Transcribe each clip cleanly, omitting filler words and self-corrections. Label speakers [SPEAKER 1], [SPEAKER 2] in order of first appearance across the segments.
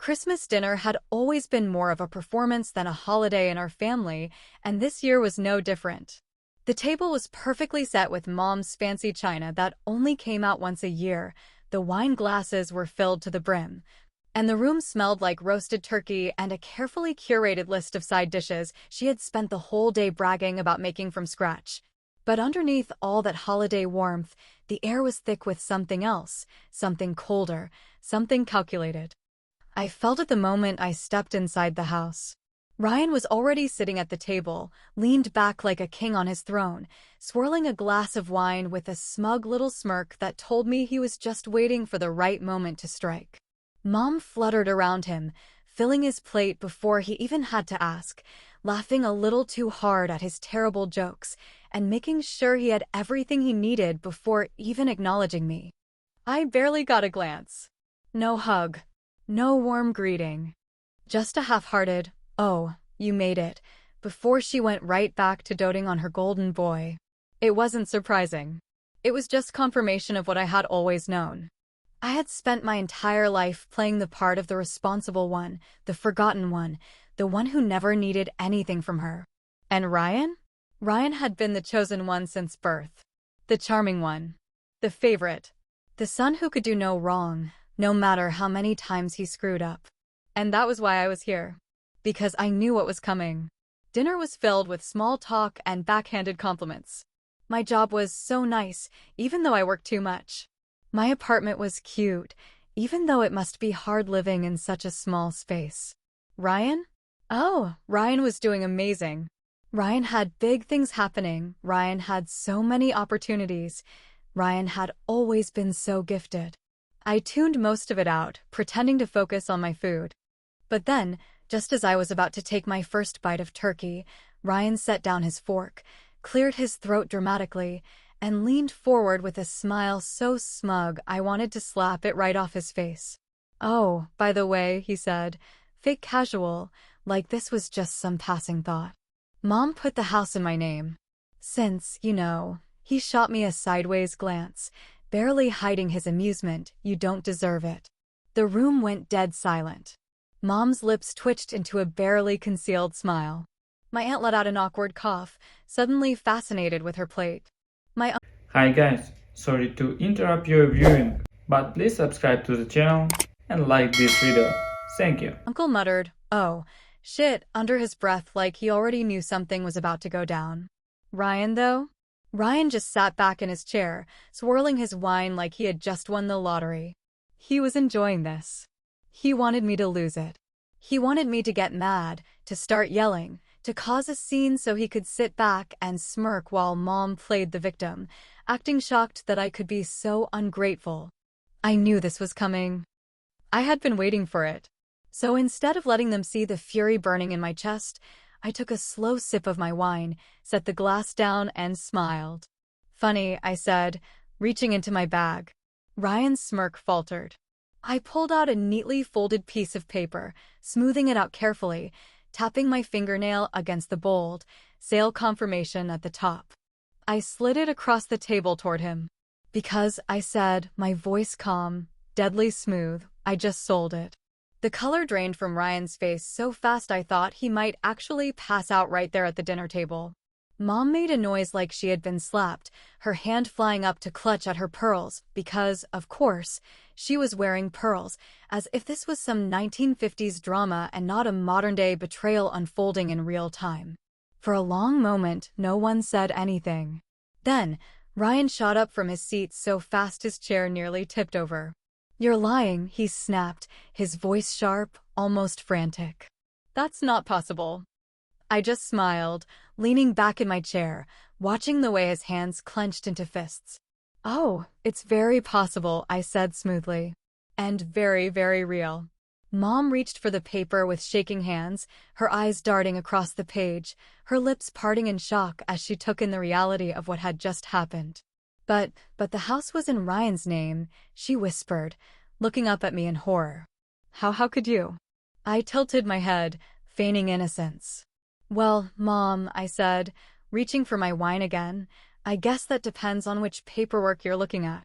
[SPEAKER 1] Christmas dinner had always been more of a performance than a holiday in our family, and this year was no different. The table was perfectly set with Mom's fancy china that only came out once a year. The wine glasses were filled to the brim, and the room smelled like roasted turkey and a carefully curated list of side dishes she had spent the whole day bragging about making from scratch. But underneath all that holiday warmth, the air was thick with something else, something colder, something calculated. I felt it the moment I stepped inside the house. Ryan was already sitting at the table, leaned back like a king on his throne, swirling a glass of wine with a smug little smirk that told me he was just waiting for the right moment to strike. Mom fluttered around him, filling his plate before he even had to ask, laughing a little too hard at his terrible jokes, and making sure he had everything he needed before even acknowledging me. I barely got a glance. No hug. No warm greeting. Just a half-hearted, "Oh, you made it," before she went right back to doting on her golden boy. It wasn't surprising. It was just confirmation of what I had always known. I had spent my entire life playing the part of the responsible one, the forgotten one, the one who never needed anything from her. And Ryan? Ryan had been the chosen one since birth. The charming one. The favorite. The son who could do no wrong, no matter how many times he screwed up. And that was why I was here. Because I knew what was coming. Dinner was filled with small talk and backhanded compliments. My job was so nice, even though I worked too much. My apartment was cute, even though it must be hard living in such a small space. Ryan? Oh, Ryan was doing amazing. Ryan had big things happening. Ryan had so many opportunities. Ryan had always been so gifted. I tuned most of it out, pretending to focus on my food. But then, just as I was about to take my first bite of turkey, Ryan set down his fork, cleared his throat dramatically, and leaned forward with a smile so smug I wanted to slap it right off his face. "Oh, by the way," he said, fake casual, like this was just some passing thought. "Mom put the house in my name. Since, he shot me a sideways glance, barely hiding his amusement. You don't deserve it." The room went dead silent. Mom's lips twitched into a barely concealed smile. My aunt let out an awkward cough, suddenly fascinated with her plate.
[SPEAKER 2] Hi guys, sorry to interrupt your viewing, but please subscribe to the channel and like this video. Thank you.
[SPEAKER 1] Uncle muttered, "Oh, shit," under his breath like he already knew something was about to go down. Ryan, though? Ryan just sat back in his chair, swirling his wine like he had just won the lottery. He was enjoying this. He wanted me to lose it. He wanted me to get mad, to start yelling, to cause a scene so he could sit back and smirk while Mom played the victim, acting shocked that I could be so ungrateful. I knew this was coming. I had been waiting for it. So instead of letting them see the fury burning in my chest, I took a slow sip of my wine, set the glass down, and smiled. "Funny," I said, reaching into my bag. Ryan's smirk faltered. I pulled out a neatly folded piece of paper, smoothing it out carefully, tapping my fingernail against the bold sale confirmation at the top. I slid it across the table toward him. "Because," I said, my voice calm, deadly smooth, "I just sold it." The color drained from Ryan's face so fast I thought he might actually pass out right there at the dinner table. Mom made a noise like she had been slapped, her hand flying up to clutch at her pearls because, of course, she was wearing pearls, as if this was some 1950s drama and not a modern-day betrayal unfolding in real time. For a long moment, no one said anything. Then, Ryan shot up from his seat so fast his chair nearly tipped over. "You're lying," he snapped, his voice sharp, almost frantic. "That's not possible." I just smiled, leaning back in my chair, watching the way his hands clenched into fists. "Oh, it's very possible," I said smoothly. "And very, very real." Mom reached for the paper with shaking hands, her eyes darting across the page, her lips parting in shock as she took in the reality of what had just happened. But the house was in Ryan's name," she whispered, looking up at me in horror. How could you?" I tilted my head, feigning innocence. "Well, Mom," I said, reaching for my wine again, "I guess that depends on which paperwork you're looking at."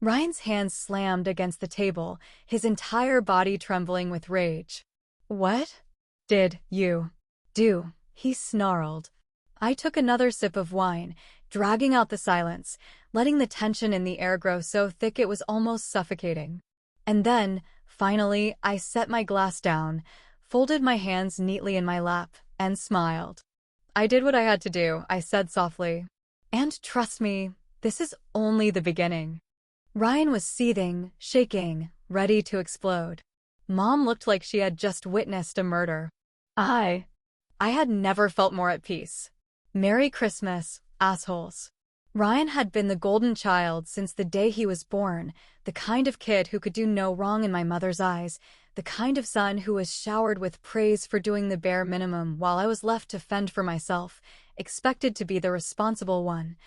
[SPEAKER 1] Ryan's hands slammed against the table, his entire body trembling with rage. "What did you do?" he snarled. I took another sip of wine, dragging out the silence, letting the tension in the air grow so thick it was almost suffocating. And then, finally, I set my glass down, folded my hands neatly in my lap, and smiled. "I did what I had to do," I said softly. "And trust me, this is only the beginning." Ryan was seething, shaking, ready to explode. Mom looked like she had just witnessed a murder. I had never felt more at peace. Merry Christmas, assholes. Ryan had been the golden child since the day he was born, the kind of kid who could do no wrong in my mother's eyes, the kind of son who was showered with praise for doing the bare minimum while I was left to fend for myself, expected to be the responsible one,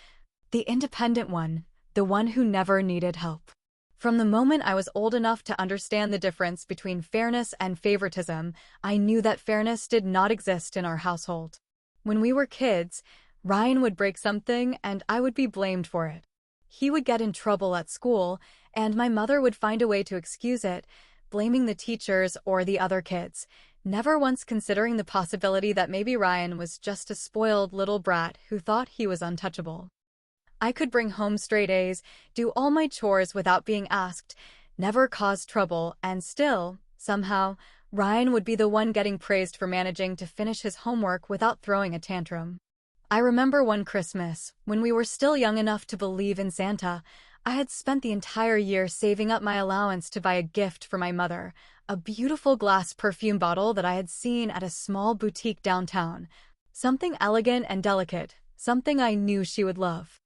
[SPEAKER 1] the independent one, the one who never needed help. From the moment I was old enough to understand the difference between fairness and favoritism, I knew that fairness did not exist in our household. When we were kids, Ryan would break something and I would be blamed for it. He would get in trouble at school, and my mother would find a way to excuse it, blaming the teachers or the other kids, never once considering the possibility that maybe Ryan was just a spoiled little brat who thought he was untouchable. I could bring home straight A's, do all my chores without being asked, never cause trouble, and still, somehow, Ryan would be the one getting praised for managing to finish his homework without throwing a tantrum. I remember one Christmas, when we were still young enough to believe in Santa, I had spent the entire year saving up my allowance to buy a gift for my mother, a beautiful glass perfume bottle that I had seen at a small boutique downtown. Something elegant and delicate, something I knew she would love.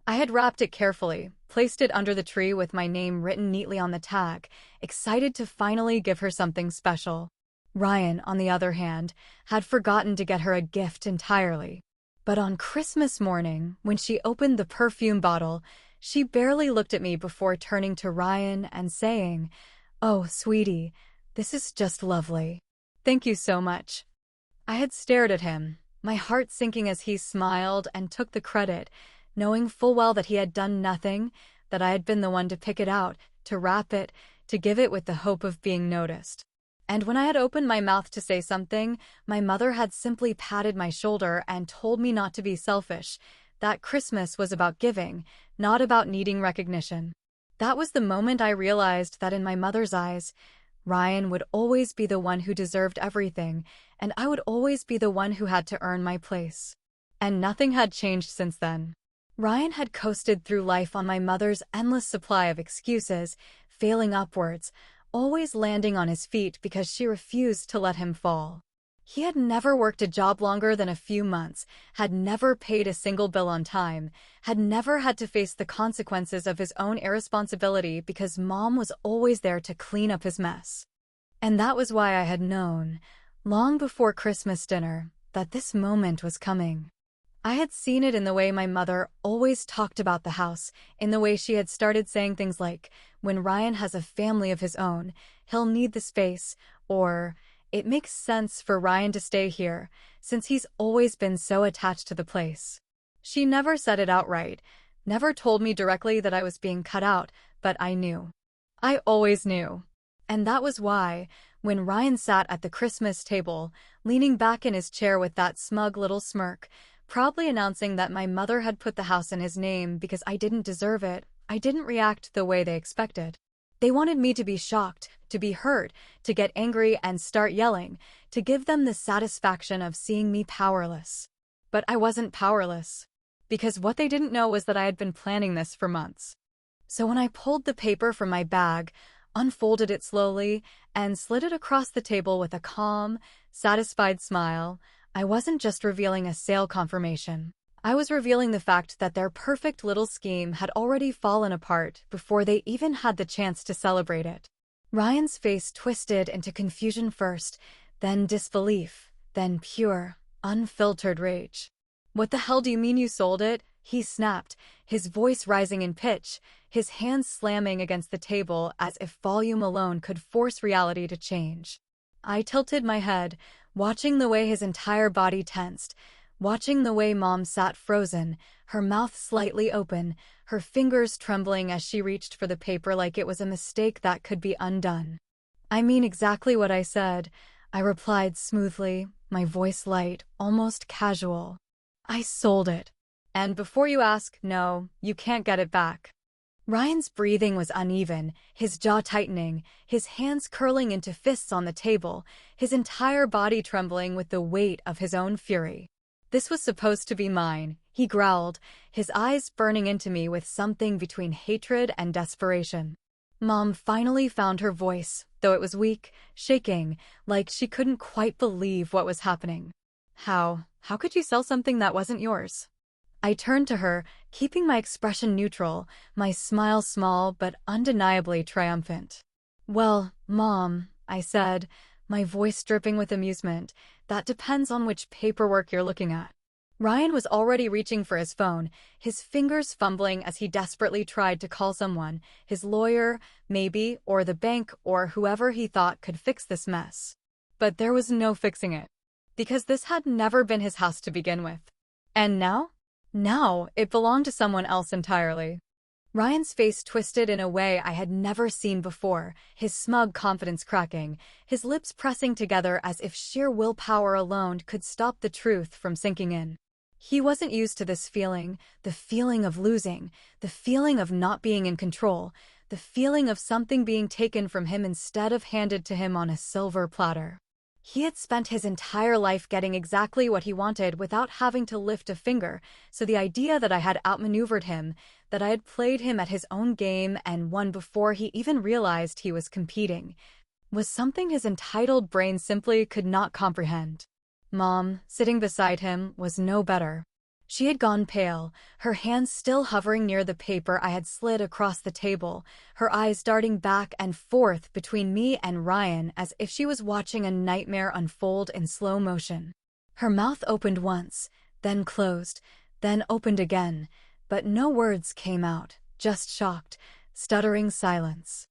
[SPEAKER 1] I had wrapped it carefully, placed it under the tree with my name written neatly on the tag, excited to finally give her something special. Ryan, on the other hand, had forgotten to get her a gift entirely. But on Christmas morning, when she opened the perfume bottle, she barely looked at me before turning to Ryan and saying, "Oh, sweetie, this is just lovely. Thank you so much." I had stared at him, my heart sinking as he smiled and took the credit, knowing full well that he had done nothing, that I had been the one to pick it out, to wrap it, to give it with the hope of being noticed. And when I had opened my mouth to say something, my mother had simply patted my shoulder and told me not to be selfish, that Christmas was about giving, not about needing recognition. That was the moment I realized that in my mother's eyes, Ryan would always be the one who deserved everything, and I would always be the one who had to earn my place. And nothing had changed since then. Ryan had coasted through life on my mother's endless supply of excuses, failing upwards, always landing on his feet because she refused to let him fall. He had never worked a job longer than a few months, had never paid a single bill on time, had never had to face the consequences of his own irresponsibility because Mom was always there to clean up his mess. And that was why I had known, long before Christmas dinner, that this moment was coming. I had seen it in the way my mother always talked about the house, in the way she had started saying things like, "When Ryan has a family of his own, he'll need the space," or, "It makes sense for Ryan to stay here, since he's always been so attached to the place." She never said it outright, never told me directly that I was being cut out, but I knew. I always knew. And that was why, when Ryan sat at the Christmas table, leaning back in his chair with that smug little smirk, proudly announcing that my mother had put the house in his name because I didn't deserve it, I didn't react the way they expected. They wanted me to be shocked, to be hurt, to get angry and start yelling, to give them the satisfaction of seeing me powerless. But I wasn't powerless, because what they didn't know was that I had been planning this for months. So when I pulled the paper from my bag, unfolded it slowly, and slid it across the table with a calm, satisfied smile, I wasn't just revealing a sale confirmation. I was revealing the fact that their perfect little scheme had already fallen apart before they even had the chance to celebrate it. Ryan's face twisted into confusion first, then disbelief, then pure, unfiltered rage. "What the hell do you mean you sold it?" he snapped, his voice rising in pitch, his hands slamming against the table as if volume alone could force reality to change. I tilted my head, watching the way his entire body tensed, watching the way Mom sat frozen, her mouth slightly open, her fingers trembling as she reached for the paper like it was a mistake that could be undone. "I mean exactly what I said," I replied smoothly, my voice light, almost casual. "I sold it. And before you ask, no, you can't get it back." Ryan's breathing was uneven, his jaw tightening, his hands curling into fists on the table, his entire body trembling with the weight of his own fury. "This was supposed to be mine," he growled, his eyes burning into me with something between hatred and desperation. Mom finally found her voice, though it was weak, shaking, like she couldn't quite believe what was happening. How could you sell something that wasn't yours?" I turned to her, keeping my expression neutral, my smile small but undeniably triumphant. "Well, Mom," I said, my voice dripping with amusement, "that depends on which paperwork you're looking at." Ryan was already reaching for his phone, his fingers fumbling as he desperately tried to call someone, his lawyer, maybe, or the bank, or whoever he thought could fix this mess. But there was no fixing it, because this had never been his house to begin with. And now? Now, it belonged to someone else entirely. Ryan's face twisted in a way I had never seen before, his smug confidence cracking, his lips pressing together as if sheer willpower alone could stop the truth from sinking in. He wasn't used to this feeling, the feeling of losing, the feeling of not being in control, the feeling of something being taken from him instead of handed to him on a silver platter. He had spent his entire life getting exactly what he wanted without having to lift a finger, so the idea that I had outmaneuvered him, that I had played him at his own game and won before he even realized he was competing, was something his entitled brain simply could not comprehend. Mom, sitting beside him, was no better. She had gone pale, her hands still hovering near the paper I had slid across the table, her eyes darting back and forth between me and Ryan as if she was watching a nightmare unfold in slow motion. Her mouth opened once, then closed, then opened again, but no words came out, just shocked, stuttering silence.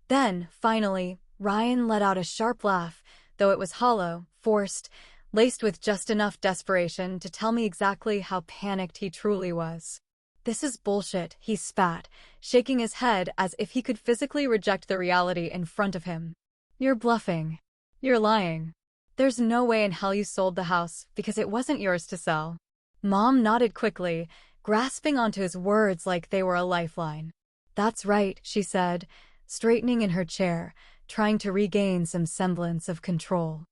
[SPEAKER 1] Then, finally, Ryan let out a sharp laugh, though it was hollow, forced, laced with just enough desperation to tell me exactly how panicked he truly was. "This is bullshit," he spat, shaking his head as if he could physically reject the reality in front of him. "You're bluffing. You're lying. There's no way in hell you sold the house because it wasn't yours to sell." Mom nodded quickly, grasping onto his words like they were a lifeline. "That's right," she said, straightening in her chair, trying to regain some semblance of control.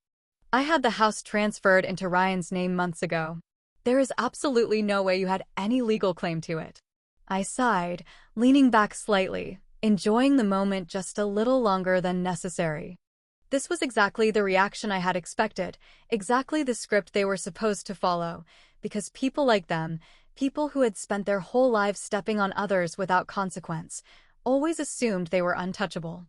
[SPEAKER 1] "I had the house transferred into Ryan's name months ago. There is absolutely no way you had any legal claim to it." I sighed, leaning back slightly, enjoying the moment just a little longer than necessary. This was exactly the reaction I had expected, exactly the script they were supposed to follow, because people like them, people who had spent their whole lives stepping on others without consequence, always assumed they were untouchable,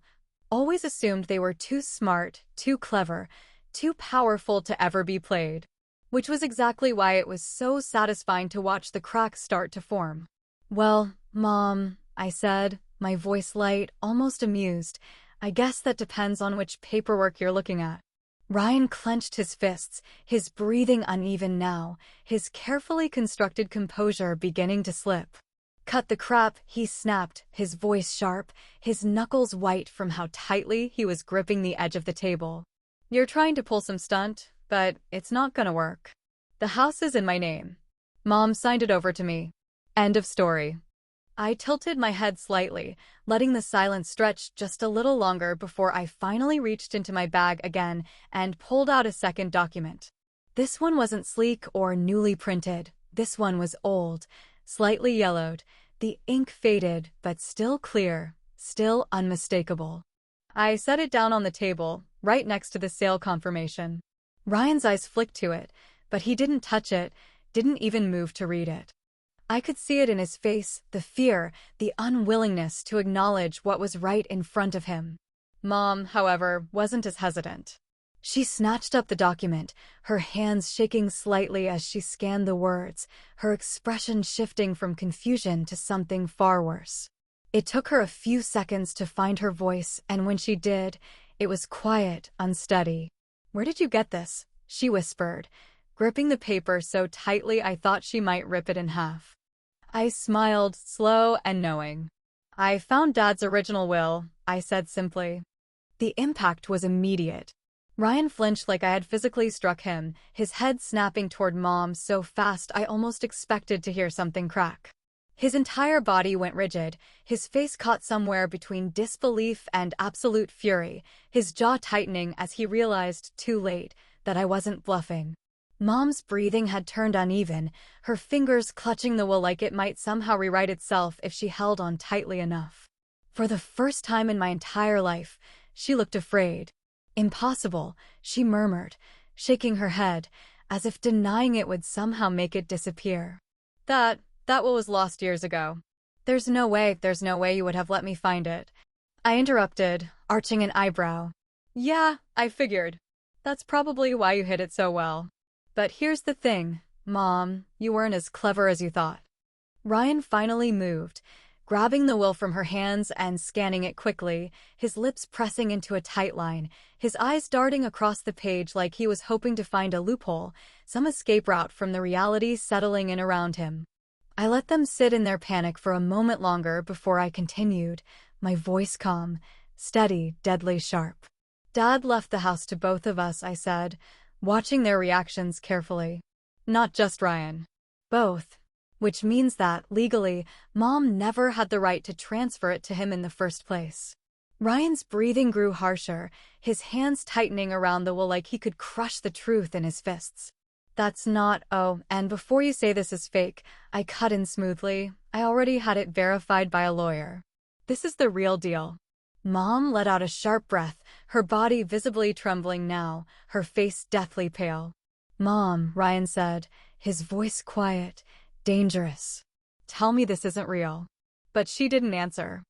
[SPEAKER 1] always assumed they were too smart, too clever, too powerful to ever be played. Which was exactly why it was so satisfying to watch the cracks start to form. "Well, Mom," I said, my voice light, almost amused, "I guess that depends on which paperwork you're looking at." Ryan clenched his fists, his breathing uneven now, his carefully constructed composure beginning to slip. "Cut the crap," he snapped, his voice sharp, his knuckles white from how tightly he was gripping the edge of the table. "You're trying to pull some stunt, but it's not gonna work. The house is in my name. Mom signed it over to me. End of story." I tilted my head slightly, letting the silence stretch just a little longer before I finally reached into my bag again and pulled out a second document. This one wasn't sleek or newly printed. This one was old, slightly yellowed, the ink faded, but still clear, still unmistakable. I set it down on the table, right next to the sale confirmation. Ryan's eyes flicked to it, but he didn't touch it, didn't even move to read it. I could see it in his face, the fear, the unwillingness to acknowledge what was right in front of him. Mom, however, wasn't as hesitant. She snatched up the document, her hands shaking slightly as she scanned the words, her expression shifting from confusion to something far worse. It took her a few seconds to find her voice, and when she did, it was quiet, unsteady. "Where did you get this?" she whispered, gripping the paper so tightly I thought she might rip it in half. I smiled, slow and knowing. "I found Dad's original will," I said simply. The impact was immediate. Ryan flinched like I had physically struck him, his head snapping toward Mom so fast I almost expected to hear something crack. His entire body went rigid, his face caught somewhere between disbelief and absolute fury, his jaw tightening as he realized, too late, that I wasn't bluffing. Mom's breathing had turned uneven, her fingers clutching the will like it might somehow rewrite itself if she held on tightly enough. For the first time in my entire life, she looked afraid. "Impossible," she murmured, shaking her head, as if denying it would somehow make it disappear. That will was lost years ago. There's no way you would have let me find it." I interrupted, arching an eyebrow. "Yeah, I figured. That's probably why you hid it so well. But here's the thing, Mom, you weren't as clever as you thought." Ryan finally moved, grabbing the will from her hands and scanning it quickly, his lips pressing into a tight line, his eyes darting across the page like he was hoping to find a loophole, some escape route from the reality settling in around him. I let them sit in their panic for a moment longer before I continued, my voice calm, steady, deadly sharp. "Dad left the house to both of us," I said, watching their reactions carefully. "Not just Ryan. Both. Which means that, legally, Mom never had the right to transfer it to him in the first place." Ryan's breathing grew harsher, his hands tightening around the will like he could crush the truth in his fists. "That's not, oh, and before you say this is fake," I cut in smoothly, "I already had it verified by a lawyer. This is the real deal." Mom let out a sharp breath, her body visibly trembling now, her face deathly pale. "Mom," Ryan said, his voice quiet, dangerous. "Tell me this isn't real." But she didn't answer.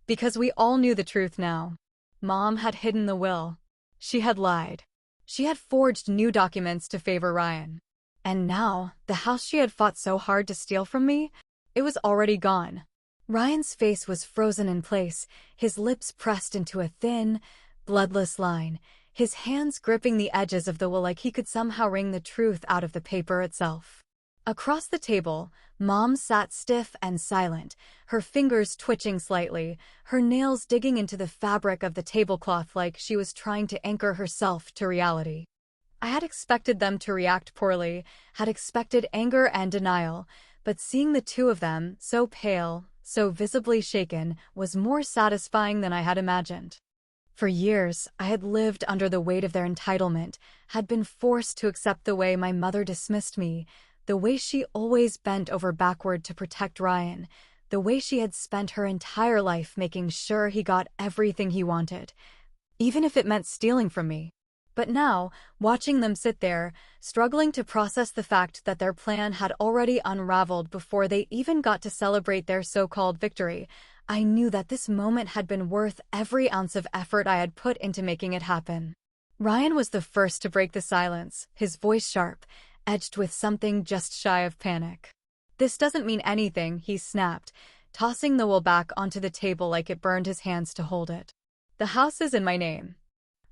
[SPEAKER 1] Because we all knew the truth now. Mom had hidden the will. She had lied. She had forged new documents to favor Ryan. And now, the house she had fought so hard to steal from me, it was already gone. Ryan's face was frozen in place, his lips pressed into a thin, bloodless line, his hands gripping the edges of the will like he could somehow wring the truth out of the paper itself. Across the table, Mom sat stiff and silent, her fingers twitching slightly, her nails digging into the fabric of the tablecloth like she was trying to anchor herself to reality. I had expected them to react poorly, had expected anger and denial, but seeing the two of them, so pale, so visibly shaken, was more satisfying than I had imagined. For years, I had lived under the weight of their entitlement, had been forced to accept the way my mother dismissed me, the way she always bent over backward to protect Ryan, the way she had spent her entire life making sure he got everything he wanted, even if it meant stealing from me. But now, watching them sit there, struggling to process the fact that their plan had already unraveled before they even got to celebrate their so-called victory, I knew that this moment had been worth every ounce of effort I had put into making it happen. Ryan was the first to break the silence, his voice sharp, edged with something just shy of panic. "This doesn't mean anything," he snapped, tossing the will back onto the table like it burned his hands to hold it. "The house is in my name.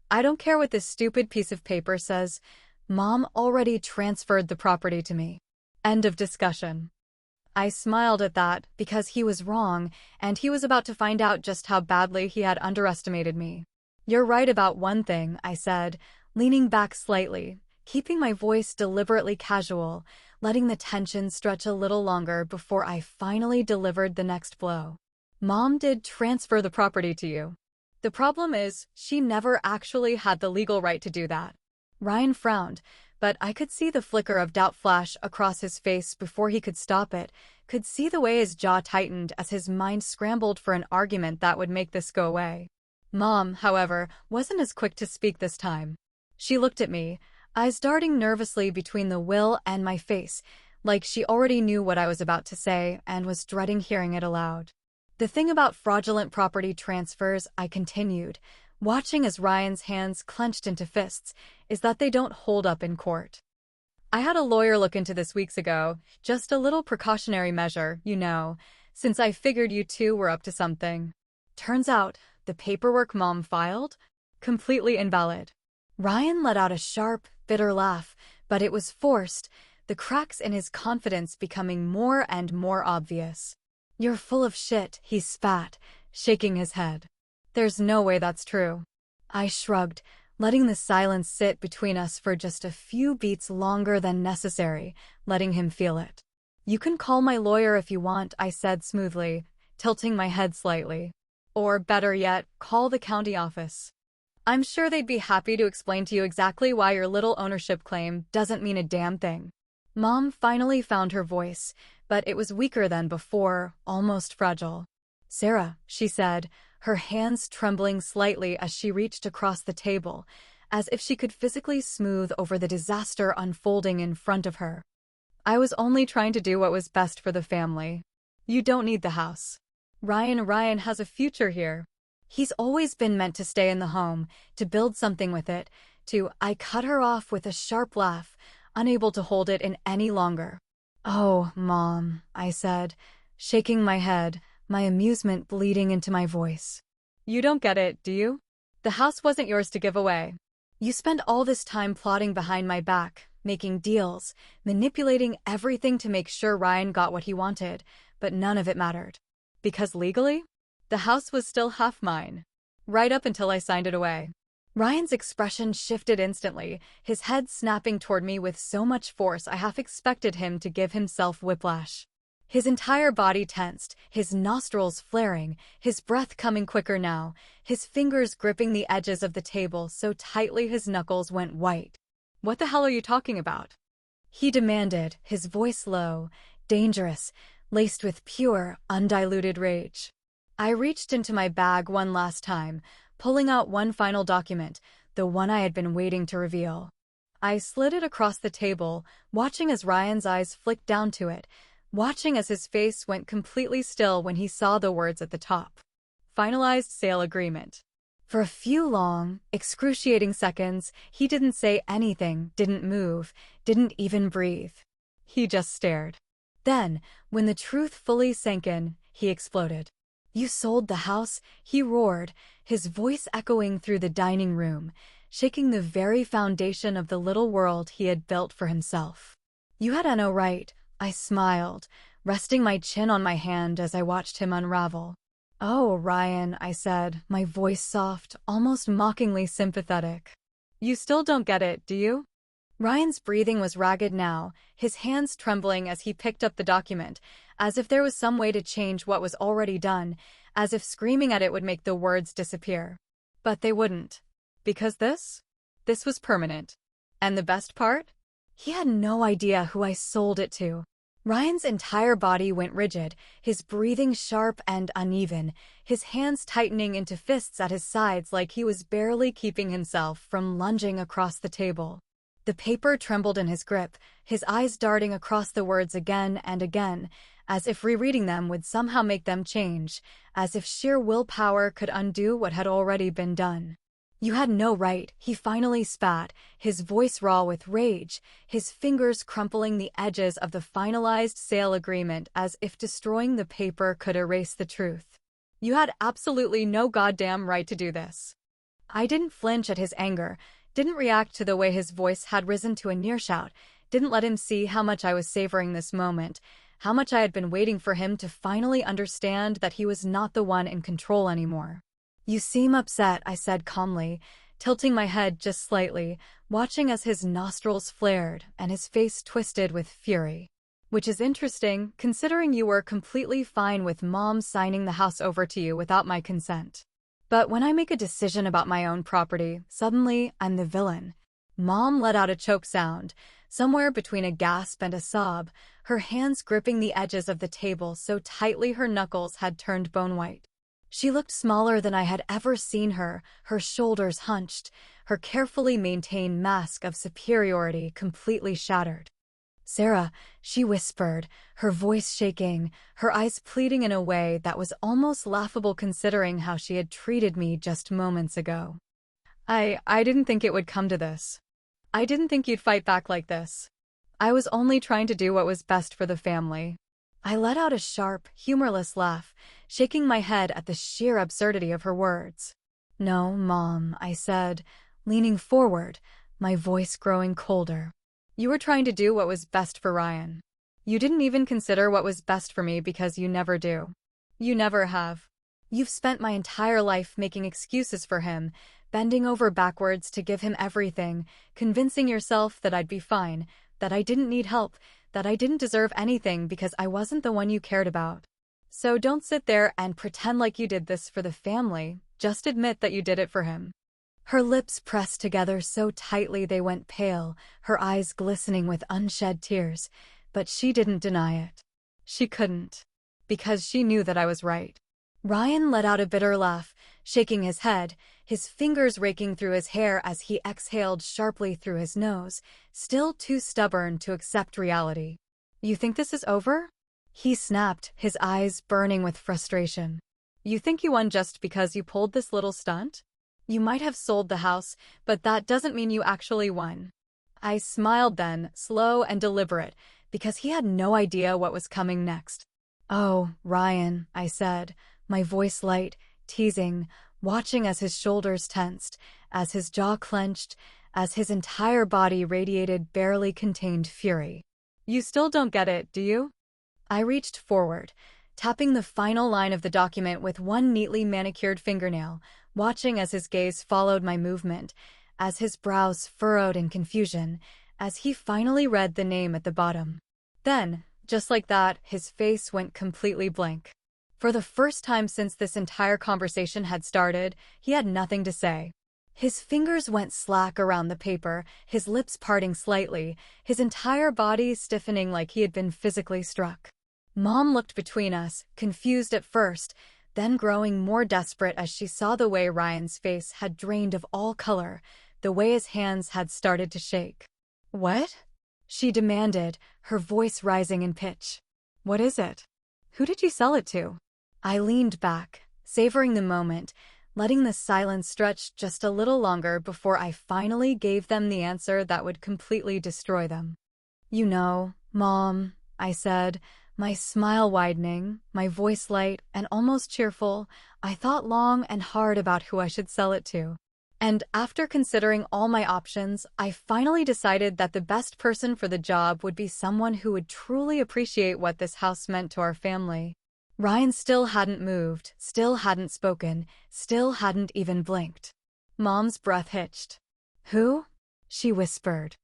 [SPEAKER 1] I don't care what this stupid piece of paper says. Mom already transferred the property to me. End of discussion." I smiled at that because he was wrong, and he was about to find out just how badly he had underestimated me. "You're right about one thing," I said, leaning back slightly, keeping my voice deliberately casual, letting the tension stretch a little longer before I finally delivered the next blow. "Mom did transfer the property to you. The problem is, she never actually had the legal right to do that." Ryan frowned, but I could see the flicker of doubt flash across his face before he could stop it, could see the way his jaw tightened as his mind scrambled for an argument that would make this go away. Mom, however, wasn't as quick to speak this time. She looked at me, eyes darting nervously between the will and my face, like she already knew what I was about to say and was dreading hearing it aloud. "The thing about fraudulent property transfers," I continued, watching as Ryan's hands clenched into fists, "is that they don't hold up in court. I had a lawyer look into this weeks ago, just a little precautionary measure, since I figured you two were up to something. Turns out, the paperwork Mom filed? Completely invalid." Ryan let out a sharp, bitter laugh, But it was forced, the cracks in his confidence becoming more and more obvious. "You're full of shit," he spat, shaking his head. "There's no way that's true." I shrugged, letting the silence sit between us for just a few beats longer than necessary, letting him feel it. "You can call my lawyer if you want," I said smoothly, tilting my head slightly. "Or better yet, call the county office. I'm sure they'd be happy to explain to you exactly why your little ownership claim doesn't mean a damn thing." Mom finally found her voice, but it was weaker than before, almost fragile. "Sarah," she said, her hands trembling slightly as she reached across the table, as if she could physically smooth over the disaster unfolding in front of her. "I was only trying to do what was best for the family. You don't need the house. Ryan has a future here. He's always been meant to stay in the home, to build something with it, to—" I cut her off with a sharp laugh, unable to hold it in any longer. "Oh, Mom," I said, shaking my head, my amusement bleeding into my voice. "You don't get it, do you? The house wasn't yours to give away. You spent all this time plotting behind my back, making deals, manipulating everything to make sure Ryan got what he wanted, but none of it mattered. Because legally, the house was still half mine. Right up until I signed it away." Ryan's expression shifted instantly, his head snapping toward me with so much force I half expected him to give himself whiplash. His entire body tensed, his nostrils flaring, his breath coming quicker now, his fingers gripping the edges of the table so tightly his knuckles went white. "What the hell are you talking about?" he demanded, his voice low, dangerous, laced with pure, undiluted rage. I reached into my bag one last time, pulling out one final document, the one I had been waiting to reveal. I slid it across the table, watching as Ryan's eyes flicked down to it, watching as his face went completely still when he saw the words at the top. "Finalized sale agreement." For a few long, excruciating seconds, he didn't say anything, didn't move, didn't even breathe. He just stared. Then, when the truth fully sank in, he exploded. "You sold the house?" he roared, his voice echoing through the dining room, shaking the very foundation of the little world he had built for himself. "You had no right," I smiled, resting my chin on my hand as I watched him unravel. "Oh, Ryan," I said, my voice soft, almost mockingly sympathetic. "You still don't get it, do you?" Ryan's breathing was ragged now, his hands trembling as he picked up the document, as if there was some way to change what was already done, as if screaming at it would make the words disappear. But they wouldn't. Because this was permanent. And the best part? He had no idea who I sold it to. Ryan's entire body went rigid, his breathing sharp and uneven, his hands tightening into fists at his sides like he was barely keeping himself from lunging across the table. The paper trembled in his grip, his eyes darting across the words again and again, as if rereading them would somehow make them change, as if sheer willpower could undo what had already been done. "You had no right," he finally spat, his voice raw with rage, his fingers crumpling the edges of the finalized sale agreement as if destroying the paper could erase the truth. "You had absolutely no goddamn right to do this." I didn't flinch at his anger, didn't react to the way his voice had risen to a near shout, didn't let him see how much I was savoring this moment, how much I had been waiting for him to finally understand that he was not the one in control anymore. "You seem upset," I said calmly, tilting my head just slightly, watching as his nostrils flared and his face twisted with fury. "Which is interesting, considering you were completely fine with Mom signing the house over to you without my consent. But when I make a decision about my own property, suddenly I'm the villain." Mom let out a choke sound, somewhere between a gasp and a sob, her hands gripping the edges of the table so tightly her knuckles had turned bone white. She looked smaller than I had ever seen her, her shoulders hunched, her carefully maintained mask of superiority completely shattered. "Sarah," she whispered, her voice shaking, her eyes pleading in a way that was almost laughable considering how she had treated me just moments ago. I didn't think it would come to this. I didn't think you'd fight back like this. I was only trying to do what was best for the family." I let out a sharp, humorless laugh, shaking my head at the sheer absurdity of her words. "No, Mom," I said, leaning forward, my voice growing colder. You were trying to do what was best for Ryan. You didn't even consider what was best for me because you never do. You never have. You've spent my entire life making excuses for him, bending over backwards to give him everything, convincing yourself that I'd be fine, that I didn't need help, that I didn't deserve anything because I wasn't the one you cared about. So don't sit there and pretend like you did this for the family, just admit that you did it for him. Her lips pressed together so tightly they went pale, her eyes glistening with unshed tears, but she didn't deny it. She couldn't, because she knew that I was right. Ryan let out a bitter laugh, shaking his head, his fingers raking through his hair as he exhaled sharply through his nose, still too stubborn to accept reality. You think this is over? He snapped, his eyes burning with frustration. You think you won just because you pulled this little stunt? You might have sold the house, but that doesn't mean you actually won. I smiled then, slow and deliberate, because he had no idea what was coming next. Oh, Ryan, I said, my voice light, teasing, watching as his shoulders tensed, as his jaw clenched, as his entire body radiated barely contained fury. You still don't get it, do you? I reached forward, tapping the final line of the document with one neatly manicured fingernail, watching as his gaze followed my movement, as his brows furrowed in confusion, as he finally read the name at the bottom. Then, just like that, his face went completely blank. For the first time since this entire conversation had started, he had nothing to say. His fingers went slack around the paper, his lips parting slightly, his entire body stiffening like he had been physically struck. Mom looked between us, confused at first, then growing more desperate as she saw the way Ryan's face had drained of all color, the way his hands had started to shake. What? She demanded, her voice rising in pitch. What is it? Who did you sell it to? I leaned back, savoring the moment, letting the silence stretch just a little longer before I finally gave them the answer that would completely destroy them. You know, Mom, I said, my smile widening, my voice light and almost cheerful. I thought long and hard about who I should sell it to. And after considering all my options, I finally decided that the best person for the job would be someone who would truly appreciate what this house meant to our family. Ryan still hadn't moved, still hadn't spoken, still hadn't even blinked. Mom's breath hitched. Who? She whispered.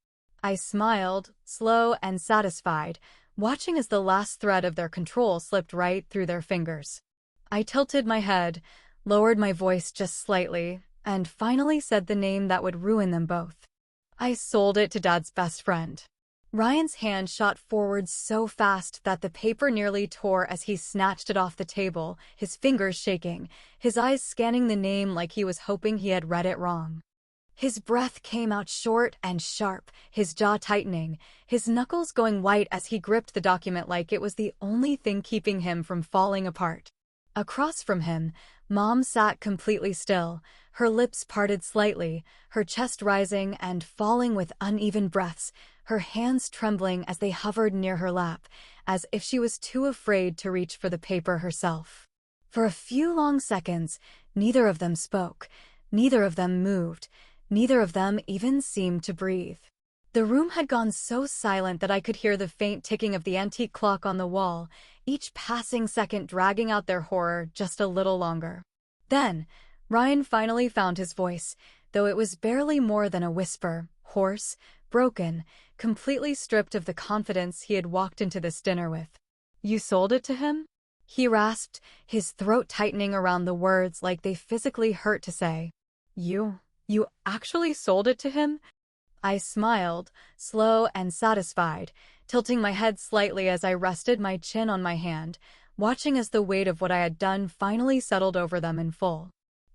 [SPEAKER 1] I smiled, slow and satisfied, watching as the last thread of their control slipped right through their fingers. I tilted my head, lowered my voice just slightly, and finally said the name that would ruin them both. I sold it to Dad's best friend. Ryan's hand shot forward so fast that the paper nearly tore as he snatched it off the table, his fingers shaking, his eyes scanning the name like he was hoping he had read it wrong. His breath came out short and sharp, his jaw tightening, his knuckles going white as he gripped the document like it was the only thing keeping him from falling apart. Across from him, Mom sat completely still, her lips parted slightly, her chest rising and falling with uneven breaths, her hands trembling as they hovered near her lap, as if she was too afraid to reach for the paper herself. For a few long seconds, neither of them spoke, neither of them moved, neither of them even seemed to breathe. The room had gone so silent that I could hear the faint ticking of the antique clock on the wall, each passing second dragging out their horror just a little longer. Then, Ryan finally found his voice, though it was barely more than a whisper, hoarse, broken, completely stripped of the confidence he had walked into this dinner with. You sold it to him? He rasped, his throat tightening around the words like they physically hurt to say. You actually sold it to him? I smiled, slow and satisfied, tilting my head slightly as I rested my chin on my hand, watching as the weight of what I had done finally settled over them in full.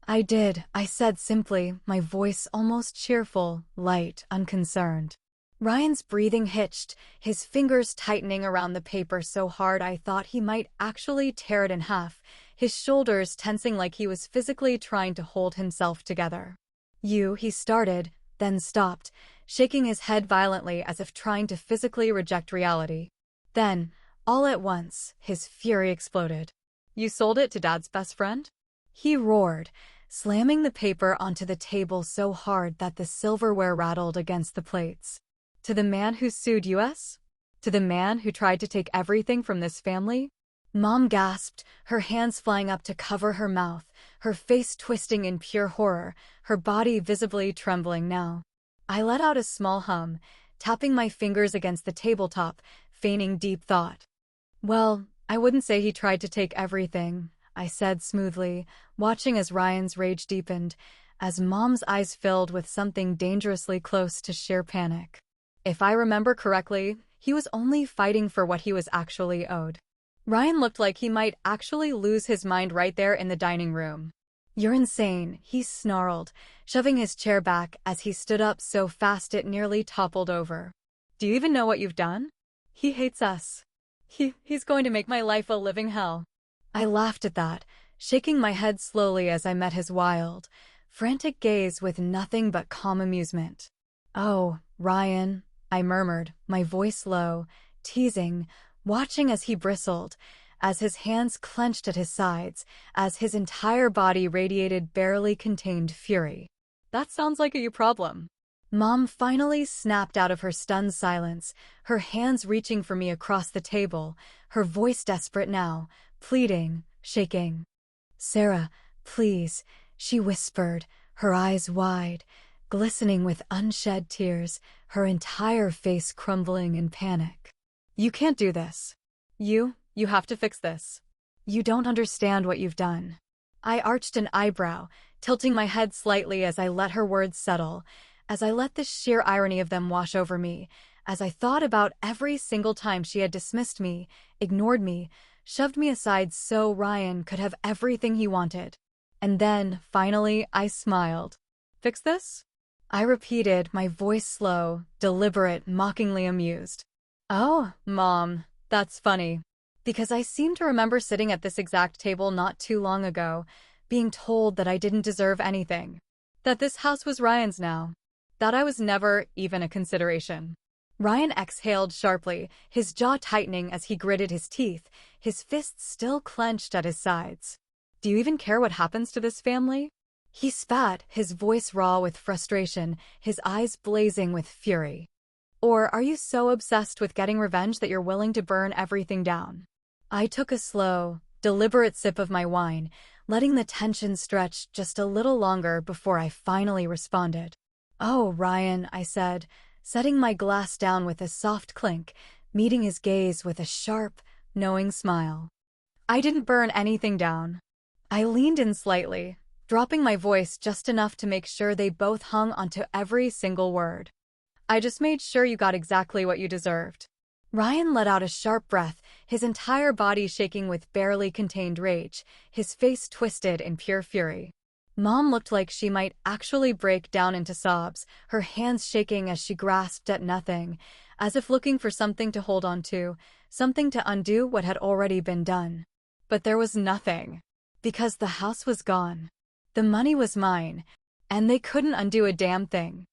[SPEAKER 1] I did, I said simply, my voice almost cheerful, light, unconcerned. Ryan's breathing hitched, his fingers tightening around the paper so hard I thought he might actually tear it in half, his shoulders tensing like he was physically trying to hold himself together. He started, then stopped, shaking his head violently as if trying to physically reject reality. Then, all at once, his fury exploded. You sold it to Dad's best friend? He roared, slamming the paper onto the table so hard that the silverware rattled against the plates. To the man who sued us? To the man who tried to take everything from this family? Mom gasped, her hands flying up to cover her mouth, her face twisting in pure horror, her body visibly trembling now. I let out a small hum, tapping my fingers against the tabletop, feigning deep thought. Well, I wouldn't say he tried to take everything, I said smoothly, watching as Ryan's rage deepened, as Mom's eyes filled with something dangerously close to sheer panic. If I remember correctly, he was only fighting for what he was actually owed. Ryan looked like he might actually lose his mind right there in the dining room. You're insane, he snarled, shoving his chair back as he stood up so fast it nearly toppled over. Do you even know what you've done? He hates us. He's going to make my life a living hell. I laughed at that, shaking my head slowly as I met his wild, frantic gaze with nothing but calm amusement. Oh, Ryan, I murmured, my voice low, teasing, watching as he bristled, as his hands clenched at his sides, as his entire body radiated barely contained fury. That sounds like a you problem. Mom finally snapped out of her stunned silence, her hands reaching for me across the table, her voice desperate now, pleading, shaking. Sarah, please, she whispered, her eyes wide, glistening with unshed tears, her entire face crumbling in panic. You can't do this. You have to fix this. You don't understand what you've done. I arched an eyebrow, tilting my head slightly as I let her words settle, as I let the sheer irony of them wash over me, as I thought about every single time she had dismissed me, ignored me, shoved me aside so Ryan could have everything he wanted. And then, finally, I smiled. Fix this? I repeated, my voice slow, deliberate, mockingly amused. Oh, Mom, that's funny. Because I seem to remember sitting at this exact table not too long ago, being told that I didn't deserve anything. That this house was Ryan's now. That I was never even a consideration. Ryan exhaled sharply, his jaw tightening as he gritted his teeth, his fists still clenched at his sides. Do you even care what happens to this family? He spat, his voice raw with frustration, his eyes blazing with fury. Or are you so obsessed with getting revenge that you're willing to burn everything down? I took a slow, deliberate sip of my wine, letting the tension stretch just a little longer before I finally responded. Oh, Ryan, I said, setting my glass down with a soft clink, meeting his gaze with a sharp, knowing smile. I didn't burn anything down. I leaned in slightly, dropping my voice just enough to make sure they both hung onto every single word. I just made sure you got exactly what you deserved. Ryan let out a sharp breath, his entire body shaking with barely contained rage, his face twisted in pure fury. Mom looked like she might actually break down into sobs, her hands shaking as she grasped at nothing, as if looking for something to hold on to, something to undo what had already been done. But there was nothing. Because the house was gone. The money was mine, and they couldn't undo a damn thing.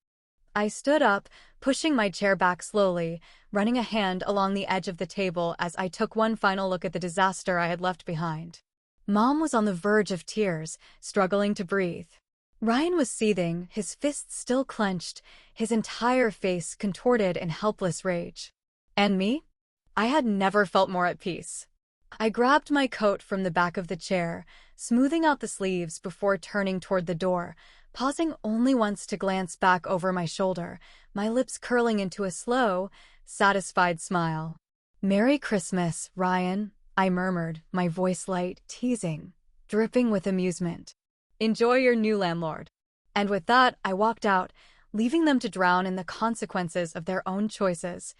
[SPEAKER 1] I stood up, pushing my chair back slowly, running a hand along the edge of the table as I took one final look at the disaster I had left behind. Mom was on the verge of tears, struggling to breathe. Ryan was seething, his fists still clenched, his entire face contorted in helpless rage. And me? I had never felt more at peace. I grabbed my coat from the back of the chair, smoothing out the sleeves before turning toward the door, pausing only once to glance back over my shoulder, my lips curling into a slow, satisfied smile. Merry Christmas, Ryan, I murmured, my voice light, teasing, dripping with amusement. Enjoy your new landlord. And with that, I walked out, leaving them to drown in the consequences of their own choices.